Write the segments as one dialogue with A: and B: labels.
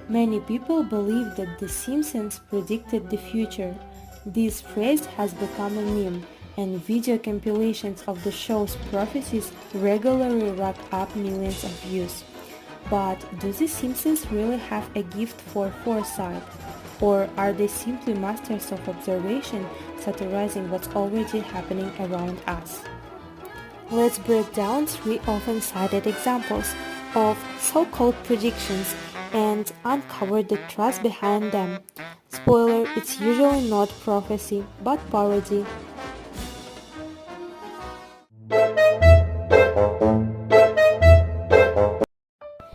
A: Many people believe that The Simpsons predicted the future. This phrase has become a meme, and video compilations of the show's prophecies regularly rack up millions of views. But do The Simpsons really have a gift for foresight? Or are they simply masters of observation, satirizing what's already happening around us? Let's break down three often cited examples of so-called predictions and uncover the trust behind them. Spoiler, it's usually not prophecy, but parody.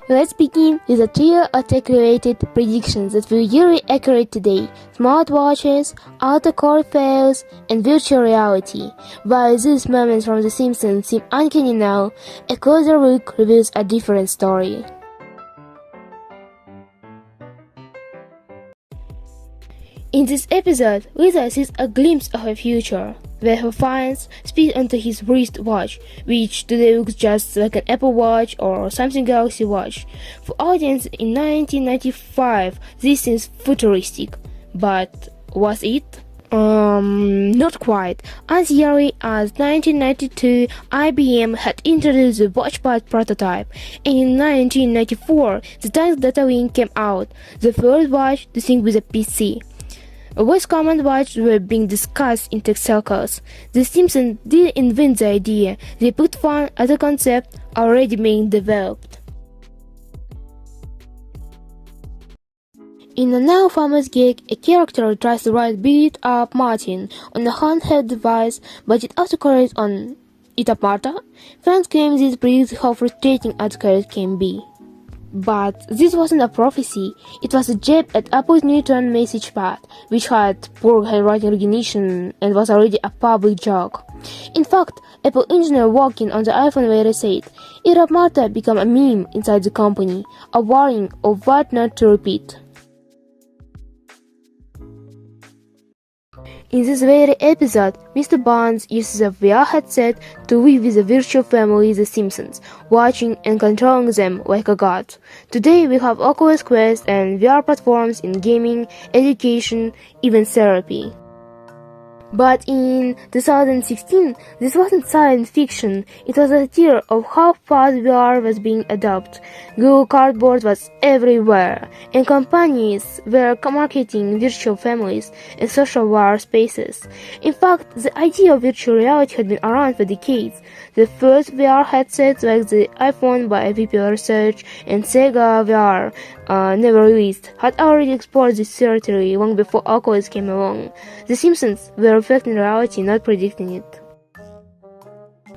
B: Let's begin with a trio of tech-related predictions that were eerily accurate today: smartwatches, autocorrect fails, and virtual reality. While these moments from The Simpsons seem uncanny now, a closer look reveals a different story. In this episode, Lisa sees a glimpse of a future, where her finds speed onto his wristwatch, which today looks just like an Apple Watch or Samsung Galaxy Watch. For audience in 1995, this seems futuristic, but was it? Not quite. As early as 1992, IBM had introduced the WatchPad prototype, and in 1994, the Times Data Link came out, the first watch to sync with a PC. Voice command watches were being discussed in tech circles. The Simpsons didn't invent the idea, they put fun as a concept already being developed. In a now famous gag, a character tries to write Beat Up Martin on a handheld device, but it autocorrects on It Up Marta. Fans claim this predicts how frustrating autocorrect can be. But this wasn't a prophecy, it was a jab at Apple's Newton message pad, which had poor handwriting recognition and was already a public joke. In fact, Apple engineer working on the iPhone later said, "It Up Marta became a meme inside the company, a warning of what not to repeat." In this very episode, Mr. Barnes uses a VR headset to live with the virtual family The Simpsons, watching and controlling them like a god. Today we have Oculus Quest and VR platforms in gaming, education, even therapy. But in 2016, this wasn't science fiction, it was a tear of how fast VR was being adopted. Google Cardboard was everywhere, and companies were marketing virtual families and social VR spaces. In fact, the idea of virtual reality had been around for decades. The first VR headsets like the iPhone by VP Research and Sega VR, never released, had already explored this territory long before Oculus came along. The Simpsons were reflecting reality, not predicting it.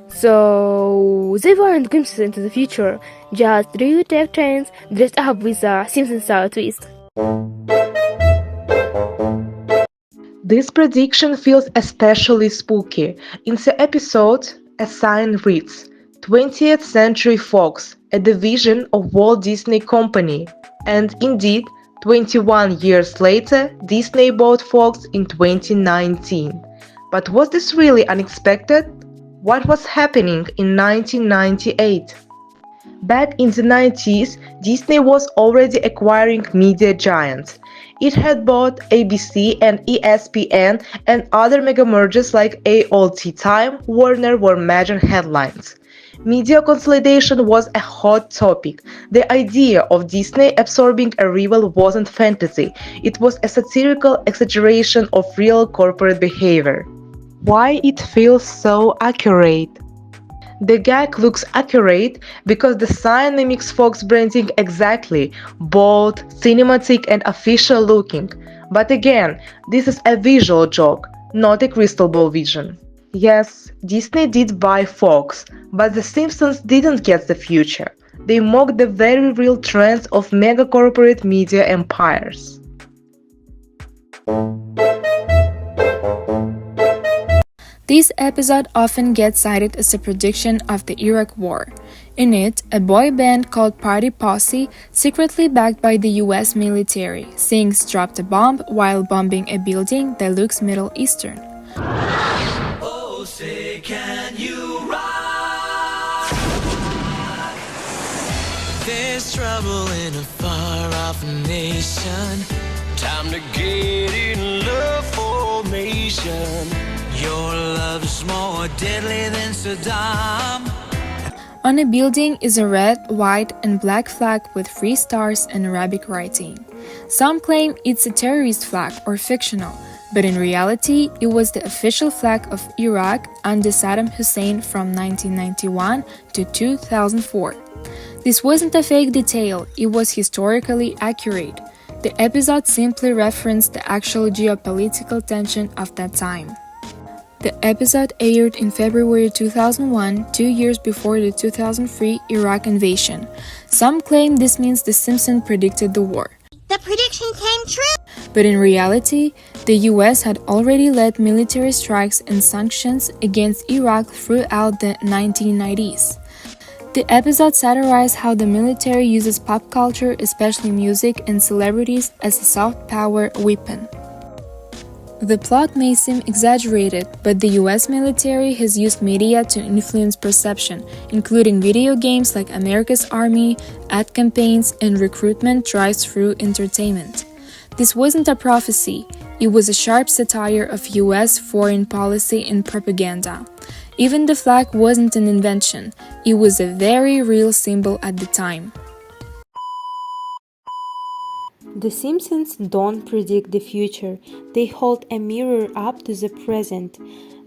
B: So, they weren't glimpses into the future, just real tech trends dressed up with a Simpsons-style twist.
C: This prediction feels especially spooky. In the episode, a sign reads, 20th Century Fox, a division of Walt Disney Company. And indeed, 21 years later, Disney bought Fox in 2019. But was this really unexpected? What was happening in 1998? Back in the 90s, Disney was already acquiring media giants. It had bought ABC and ESPN, and other mega mergers like AOL Time Warner were major headlines. Media consolidation was a hot topic. The idea of Disney absorbing a rival wasn't fantasy, it was a satirical exaggeration of real corporate behavior. Why it feels so accurate? The gag looks accurate because the sign mimics Fox branding exactly, bold, cinematic and official looking. But again, this is a visual joke, not a crystal ball vision. Yes, Disney did buy Fox, but The Simpsons didn't get the future. They mocked the very real trends of mega corporate media empires.
D: This episode often gets cited as a prediction of the Iraq War. In it, a boy band called Party Posse, secretly backed by the US military, sings "Dropped a Bomb" while bombing a building that looks Middle Eastern.
E: Oh, say can you rock? There's trouble in a far-off nation. Time to get in love formation. Your love's more deadly than Saddam.
D: On a building is a red, white, and black flag with 3 stars and Arabic writing. Some claim it's a terrorist flag or fictional, but in reality, it was the official flag of Iraq under Saddam Hussein from 1991 to 2004. This wasn't a fake detail, it was historically accurate. The episode simply referenced the actual geopolitical tension of that time. The episode aired in February 2001, 2 years before the 2003 Iraq invasion. Some claim this means The Simpsons predicted the war.
F: The prediction came true!
D: But in reality, the US had already led military strikes and sanctions against Iraq throughout the 1990s. The episode satirized how the military uses pop culture, especially music and celebrities, as a soft power weapon. The plot may seem exaggerated, but the US military has used media to influence perception, including video games like America's Army, ad campaigns, and recruitment drives through entertainment. This wasn't a prophecy, it was a sharp satire of US foreign policy and propaganda. Even the flag wasn't an invention, it was a very real symbol at the time.
A: The Simpsons don't predict the future, they hold a mirror up to the present.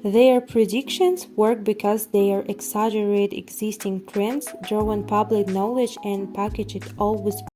A: Their predictions work because they exaggerate existing trends, draw on public knowledge, and package it all with